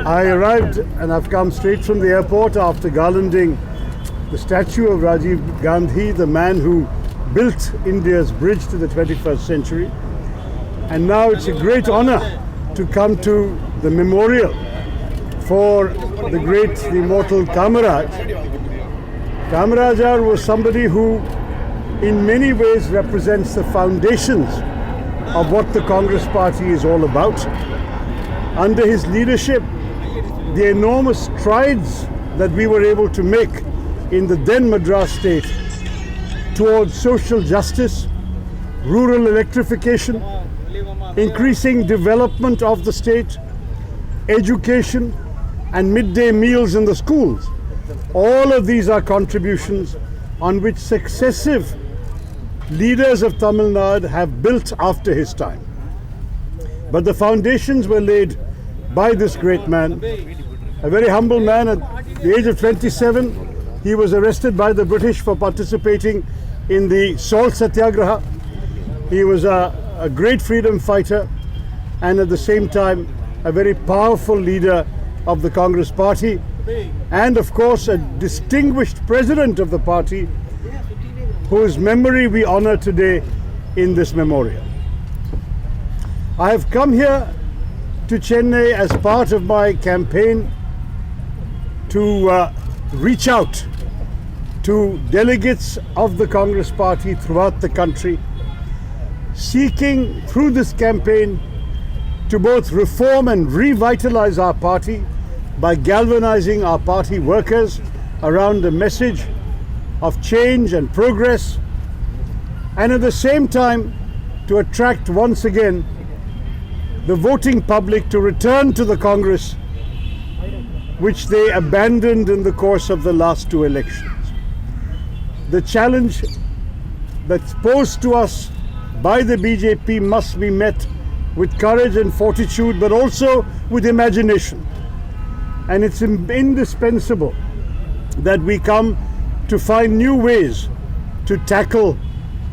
I arrived and I've come straight from the airport after garlanding the statue of Rajiv Gandhi, the man who built India's bridge to the 21st century. And now it's a great honor to come to the memorial for the great, the immortal Kamaraj. Kamarajar was somebody who in many ways represents the foundations of what the Congress Party is all about. Under his leadership, the enormous strides that we were able to make in the then Madras state towards social justice, rural electrification, increasing development of the state, education, and midday meals in the schools. All of these are contributions on which successive leaders of Tamil Nadu have built after his time. But the foundations were laid by this great man, a very humble man. At the age of 27, he was arrested by the British for participating in the salt satyagraha. He was a great freedom fighter and at the same time a very powerful leader of the Congress Party and of course a distinguished president of the party whose memory we honor today in this memorial. I have come here to Chennai as part of my campaign to reach out to delegates of the Congress Party throughout the country, seeking through this campaign to both reform and revitalize our party by galvanizing our party workers around a message of change and progress, and at the same time to attract once again the voting public to return to the Congress which they abandoned in the course of the last two elections. The challenge that's posed to us by the BJP must be met with courage and fortitude, but also with imagination. And it's indispensable that we come to find new ways to tackle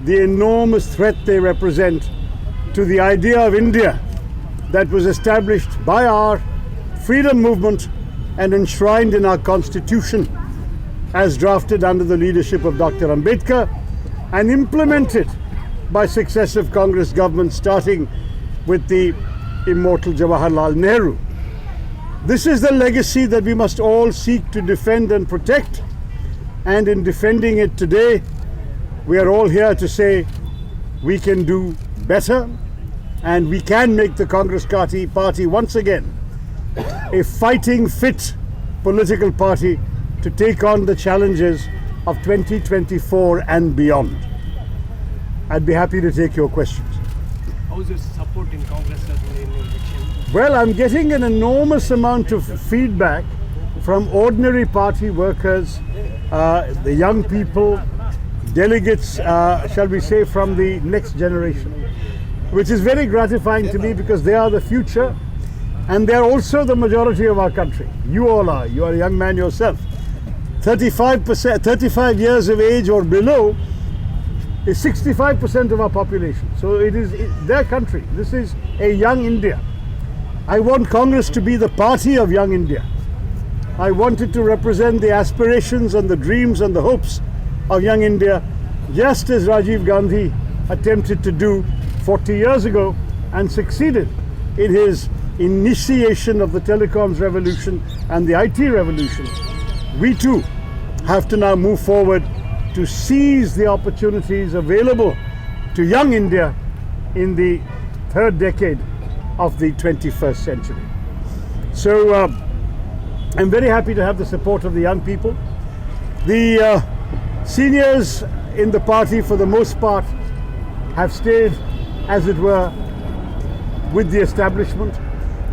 the enormous threat they represent to the idea of India that was established by our freedom movement and enshrined in our constitution as drafted under the leadership of Dr. Ambedkar and implemented by successive Congress governments starting with the immortal Jawaharlal Nehru. This is the legacy that we must all seek to defend and protect, and in defending it today we are all here to say we can do better and we can make the Congress Party once again a fighting fit political party to take on the challenges of 2024 and beyond. I'd be happy to take your questions. How is your support in Congress in election? Well, I'm getting an enormous amount of feedback from ordinary party workers, the young people, delegates, shall we say, from the next generation, which is very gratifying to me because they are the future and they're also the majority of our country. You all are. You are a young man yourself. 35 years of age or below is 65% of our population. So it is their country. This is a young India. I want Congress to be the party of young India. I want it to represent the aspirations and the dreams and the hopes of young India, just as Rajiv Gandhi attempted to do 40 years ago and succeeded in his initiation of the telecoms revolution and the IT revolution. We too have to now move forward to seize the opportunities available to young India in the third decade of the 21st century. So I'm very happy to have the support of the young people. The seniors in the party, for the most part, have stayed, as it were, with the establishment.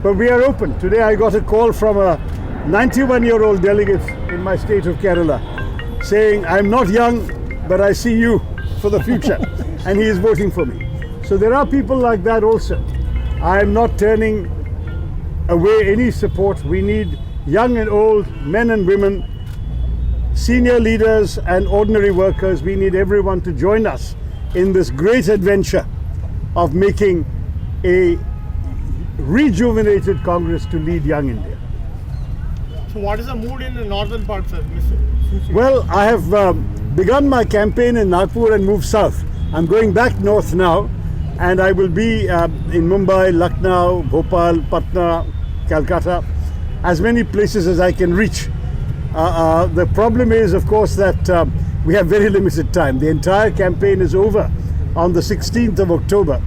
But we are open. Today I got a call from a 91-year-old delegate in my state of Kerala saying, I'm not young, but I see you for the future. And he is voting for me. So there are people like that also. I am not turning away any support. We need young and old, men and women, senior leaders and ordinary workers. We need everyone to join us in this great adventure of making a rejuvenated Congress to lead young India. So what is the mood in the northern part, sir? Well, I have begun my campaign in Nagpur and moved south. I'm going back north now, and I will be in Mumbai, Lucknow, Bhopal, Patna, Calcutta, as many places as I can reach. The problem is, of course, that we have very limited time. The entire campaign is over on the 16th of October,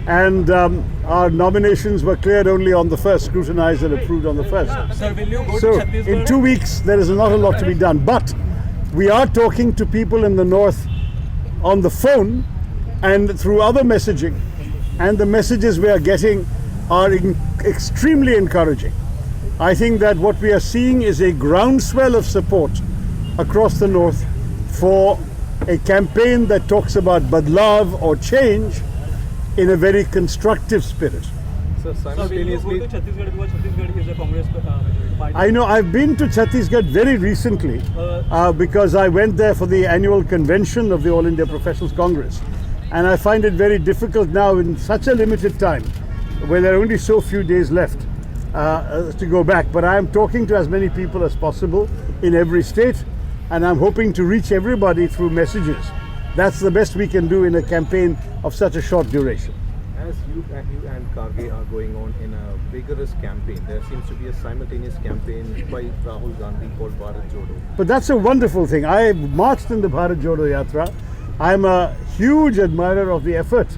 and our nominations were cleared only on the 1st, scrutinized and approved on the 1st. Sir, will you go So to Chhattisgarh? in 2 weeks, there is not a lot to be done. But we are talking to people in the north on the phone and through other messaging. And the messages we are getting are extremely encouraging. I think that what we are seeing is a groundswell of support across the north for a campaign that talks about badlav or change in a very constructive spirit. Sir, So will you go simultaneously, to Chhattisgarh because Chhattisgarh is a Congress party? I know I've been to Chhattisgarh very recently because I went there for the annual convention of the All India Professionals Congress. And I find it very difficult now in such a limited time, where there are only so few days left to go back. But I am talking to as many people as possible in every state, and I'm hoping to reach everybody through messages. That's the best we can do in a campaign of such a short duration. as you and Karge are going on in a vigorous campaign, there seems to be a simultaneous campaign by Rahul Gandhi called Bharat Jodo. But that's a wonderful thing. I marched in the Bharat Jodo Yatra. I'm a huge admirer of the effort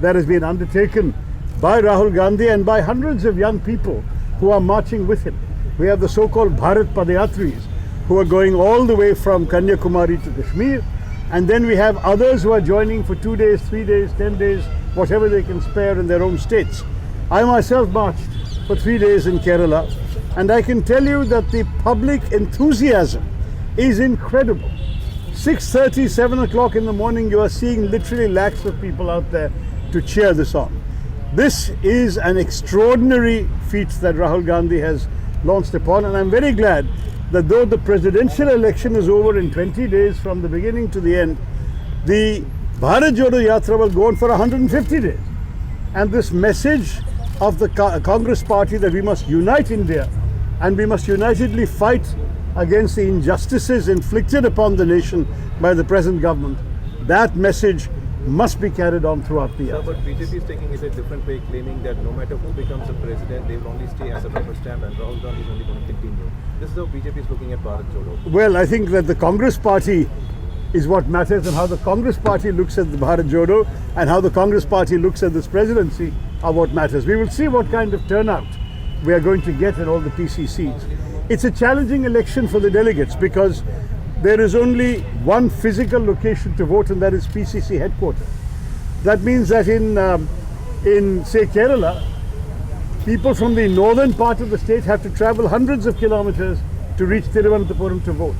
that has been undertaken by Rahul Gandhi and by hundreds of young people who are marching with him. We have the so-called Bharat Padayatris who are going all the way from Kanyakumari to Kashmir, and then we have others who are joining for 2 days, 3 days, 10 days, whatever they can spare in their own states. I myself marched for 3 days in Kerala, and I can tell you that the public enthusiasm is incredible. 6:30, 7 o'clock in the morning, you are seeing literally lakhs of people out there to cheer this on. This is an extraordinary feat that Rahul Gandhi has launched upon, and I'm very glad that though the presidential election is over in 20 days from the beginning to the end, the Bharat Jodo Yatra will go on for 150 days. And this message of the Congress party that we must unite India and we must unitedly fight against the injustices inflicted upon the nation by the present government, that message must be carried on throughout the year. Sir, but BJP is taking it a different way, claiming that no matter who becomes a president, they will only stay as a rubber stamp and Rahul Gandhi is only going to continue. This is how BJP is looking at Bharat Jodo. Well, I think that the Congress party is what matters, and how the Congress party looks at the Bharat Jodo and how the Congress party looks at this presidency are what matters. We will see what kind of turnout we are going to get in all the PCCs. It's a challenging election for the delegates because there is only one physical location to vote, and that is PCC headquarters. That means that in say Kerala, people from the northern part of the state have to travel hundreds of kilometers to reach Thiruvananthapuram to vote.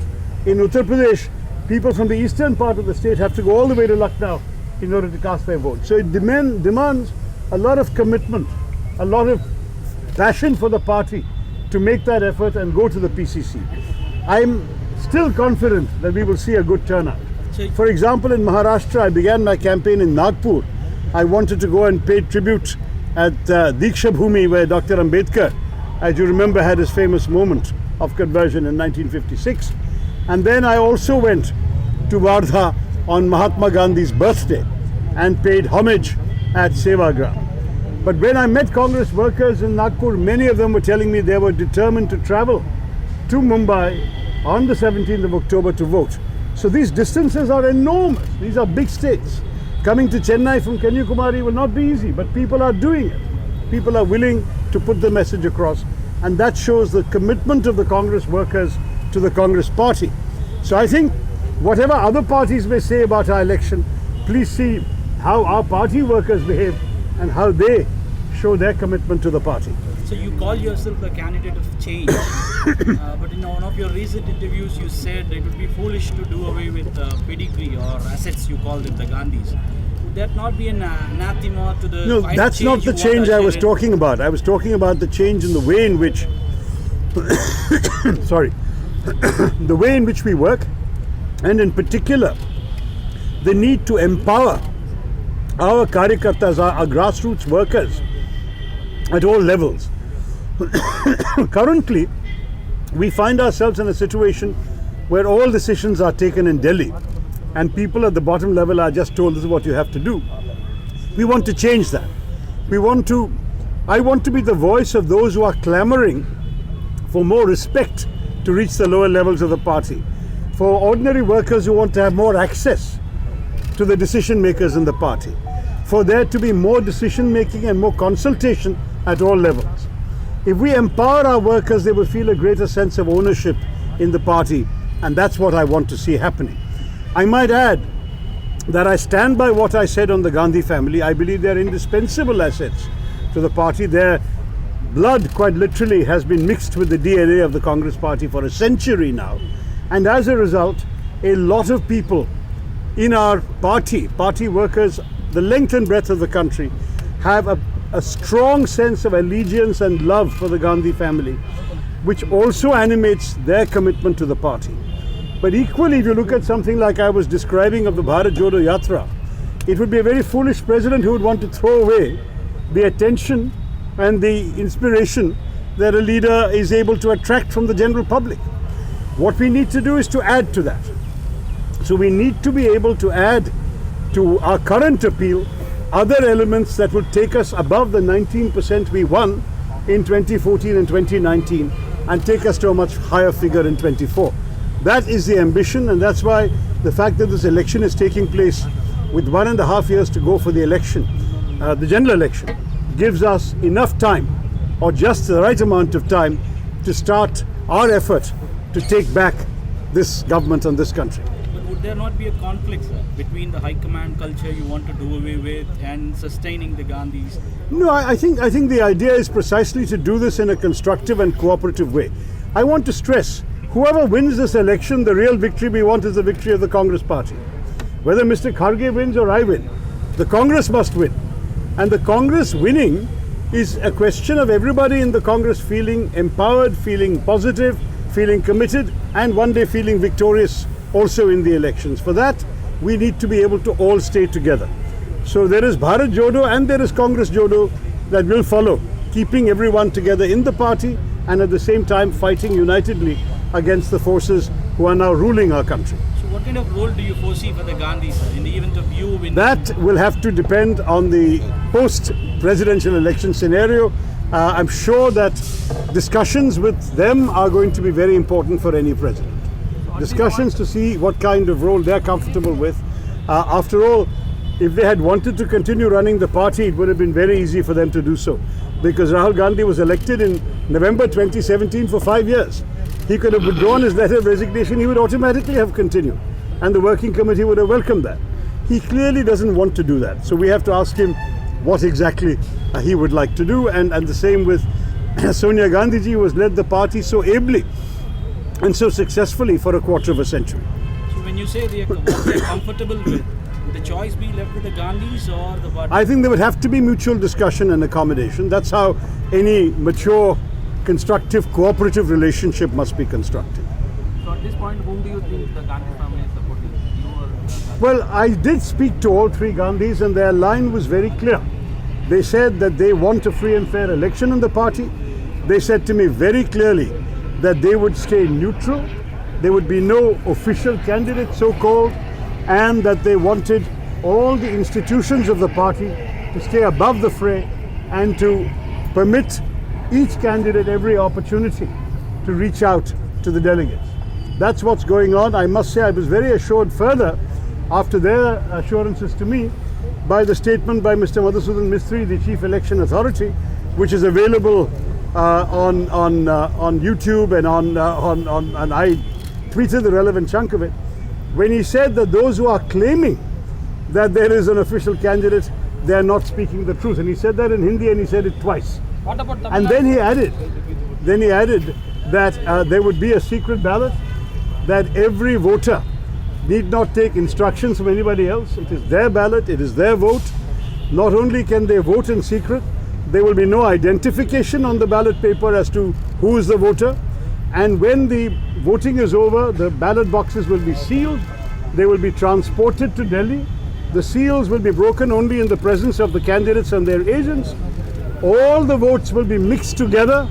In Uttar Pradesh, people from the eastern part of the state have to go all the way to Lucknow in order to cast their vote. So it demands a lot of commitment, a lot of passion for the party to make that effort and go to the PCC. I'm still confident that we will see a good turnout. For example, in Maharashtra, I began my campaign in Nagpur. I wanted to go and pay tribute at Diksha Bhumi, where Dr. Ambedkar, as you remember, had his famous moment of conversion in 1956. And then I also went to Wardha on Mahatma Gandhi's birthday and paid homage at Sevagram. But when I met Congress workers in Nagpur, many of them were telling me they were determined to travel to Mumbai on the 17th of October to vote. So these distances are enormous. These are big states. Coming to Chennai from Kanyakumari will not be easy, but people are doing it. People are willing to put the message across, and that shows the commitment of the Congress workers to the Congress party. So I think whatever other parties may say about our election, please see how our party workers behave and how they show their commitment to the party. So you call yourself a candidate of change, but in one of your recent interviews you said it would be foolish to do away with pedigree or assets, you called it the Gandhis. Would that not be an anathema to the No, kind of that's not change the you change want I to was usher in? talking about. I was talking about the change in the way in which, sorry, the way in which we work, and in particular, the need to empower our karyakartas, our grassroots workers, at all levels. Currently, we find ourselves in a situation where all decisions are taken in Delhi and people at the bottom level are just told this is what you have to do. We want to change that. I want to be the voice of those who are clamoring for more respect to reach the lower levels of the party, for ordinary workers who want to have more access to the decision makers in the party, for there to be more decision making and more consultation at all levels. If we empower our workers, they will feel a greater sense of ownership in the party, and that's what I want to see happening. I might add that I stand by what I said on the Gandhi family. I believe they're indispensable assets to the party. Their blood, quite literally, has been mixed with the DNA of the Congress party for a century now. And as a result, a lot of people in our party workers, the length and breadth of the country, have a strong sense of allegiance and love for the Gandhi family, which also animates their commitment to the party. But equally, if you look at something like I was describing of the Bharat Jodo Yatra, it would be a very foolish president who would want to throw away the attention and the inspiration that a leader is able to attract from the general public. What we need to do is to add to that. So we need to be able to add to our current appeal other elements that will take us above the 19% we won in 2014 and 2019 and take us to a much higher figure in 24. That is the ambition, and that's why the fact that this election is taking place with 1.5 years to go for the election, the general election, gives us enough time, or just the right amount of time, to start our effort to take back this government and this country. But would there not be a conflict, sir, between the high command culture you want to do away with and sustaining the Gandhis? No, I think the idea is precisely to do this in a constructive and cooperative way. I want to stress, whoever wins this election, the real victory we want is the victory of the Congress party. Whether Mr. Kharge wins or I win, the Congress must win. And the Congress winning is a question of everybody in the Congress feeling empowered, feeling positive, feeling committed, and one day feeling victorious also in the elections. For that, we need to be able to all stay together. So there is Bharat Jodo and there is Congress Jodo that will follow, keeping everyone together in the party and at the same time fighting unitedly against the forces who are now ruling our country. So what kind of role do you foresee for the Gandhis, sir, in the event of you winning? That will have to depend on the post-presidential election scenario. I'm sure that discussions with them are going to be very important for any president. Discussions to see what kind of role they're comfortable with. After all, if they had wanted to continue running the party, it would have been very easy for them to do so, because Rahul Gandhi was elected in November 2017 for 5 years. He could have withdrawn his letter of resignation, he would automatically have continued, and the working committee would have welcomed that. He clearly doesn't want to do that, so we have to ask him what exactly he would like to do, and the same with Sonia Gandhi ji, who has led the party so ably and so successfully for a quarter of a century. So when you say they are comfortable with, would the choice be left with the Gandhis or the party? I think there would have to be mutual discussion and accommodation. That's how any mature, constructive, cooperative relationship must be constructed. So at this point, whom do you think the Gandhi family is supporting? You or Gandhi? Well, I did speak to all three Gandhis and their line was very clear. They said that they want a free and fair election in the party. They said to me very clearly that they would stay neutral, there would be no official candidate so-called, and that they wanted all the institutions of the party to stay above the fray and to permit each candidate every opportunity to reach out to the delegates. That's what's going on. I must say I was very assured further after their assurances to me by the statement by Mr. Madhusudan Mistry, the Chief Election Authority, which is available on YouTube and I tweeted the relevant chunk of it, when he said that those who are claiming that there is an official candidate, they are not speaking the truth. And he said that in Hindi and he said it twice. What about the And then he added that there would be a secret ballot, that every voter need not take instructions from anybody else. It is their ballot, it is their vote. Not only can they vote in secret, there will be no identification on the ballot paper as to who is the voter. And when the voting is over, the ballot boxes will be sealed. They will be transported to Delhi. The seals will be broken only in the presence of the candidates and their agents. All the votes will be mixed together,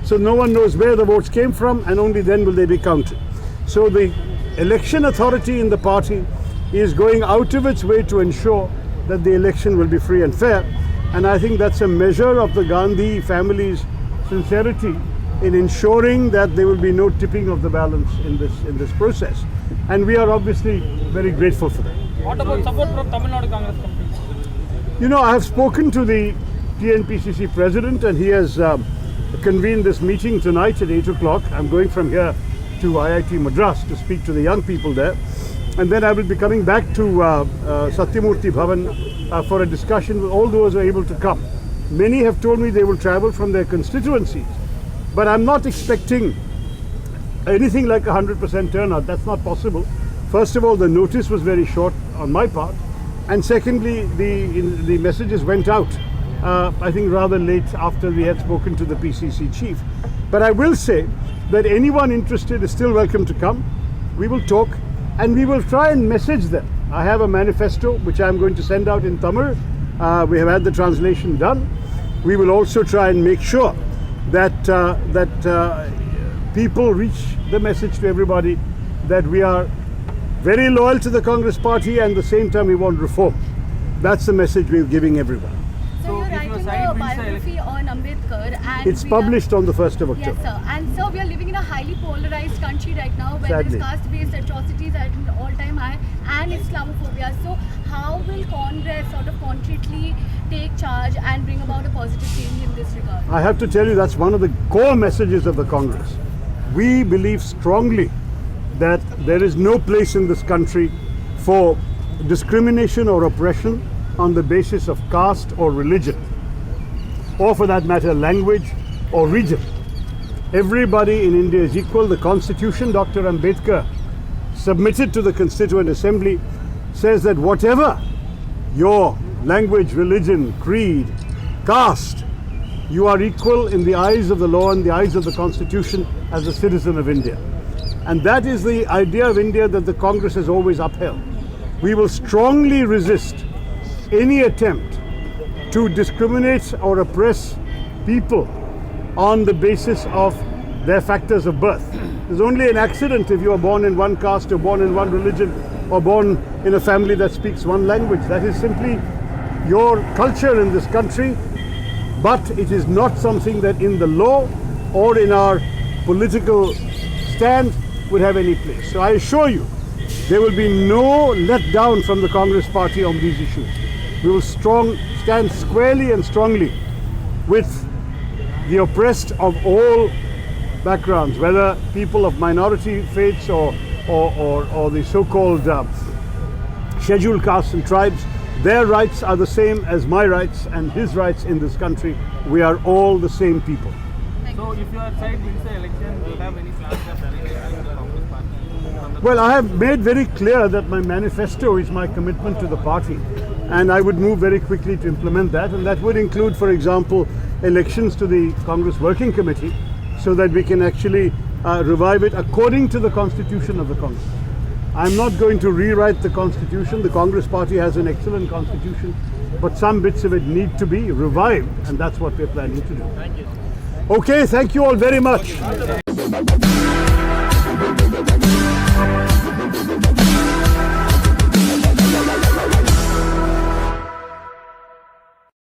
so no one knows where the votes came from, and only then will they be counted. So the election authority in the party is going out of its way to ensure that the election will be free and fair, and I think that's a measure of the Gandhi family's sincerity in ensuring that there will be no tipping of the balance in this process, and we are obviously very grateful for that. What about support from Tamil Nadu Congress committee? You know, I have spoken to the TNPCC president, and he has convened this meeting tonight at 8 o'clock. I'm going from here to IIT Madras to speak to the young people there, and then I will be coming back to Satyamurthy Bhavan for a discussion with all those who are able to come. Many have told me they will travel from their constituencies, but I'm not expecting anything like 100% turnout. That's not possible. First of all, the notice was very short on my part, and secondly, the messages went out I think rather late after we had spoken to the PCC chief. But I will say that anyone interested is still welcome to come. We will talk and we will try and message them. I have a manifesto which I'm going to send out in Tamil. We have had the translation done. We will also try and make sure that people reach the message to everybody that we are very loyal to the Congress party and at the same time we want reform. That's the message we're giving everyone. So you're writing a biography on Ambedkar and it's published on the 1st of October. Yes sir, and so we are living in a highly polarized country right now where Sadly. there is caste-based atrocities at an all-time high and Islamophobia. So how will Congress sort of concretely take charge and bring about a positive change in this regard? I have to tell you that's one of the core messages of the Congress. We believe strongly that there is no place in this country for discrimination or oppression on the basis of caste or religion, or for that matter language or region. Everybody in India is equal. The Constitution Dr. Ambedkar submitted to the Constituent Assembly says that whatever your language, religion, creed, caste, you are equal in the eyes of the law and the eyes of the Constitution as a citizen of India. And that is the idea of India that the Congress has always upheld. We will strongly resist any attempt to discriminate or oppress people on the basis of their factors of birth. There's only an accident if you are born in one caste or born in one religion or born in a family that speaks one language. That is simply your culture in this country, but it is not something that in the law or in our political stand would have any place. So I assure you, there will be no letdown from the Congress party on these issues. We will stand squarely and strongly with the oppressed of all backgrounds, whether people of minority faiths or the so-called scheduled castes and tribes. Their rights are the same as my rights and his rights in this country. We are all the same people. So if your side wins the election, do you have any plans of delegating the Congress party? Well, I have made very clear that my manifesto is my commitment to the party, and I would move very quickly to implement that, and that would include, for example, elections to the Congress Working Committee so that we can actually revive it according to the Constitution of the Congress. I'm not going to rewrite the Constitution. The Congress party has an excellent Constitution, but some bits of it need to be revived, and that's what we're planning to do. Thank you. Okay, thank you all very much.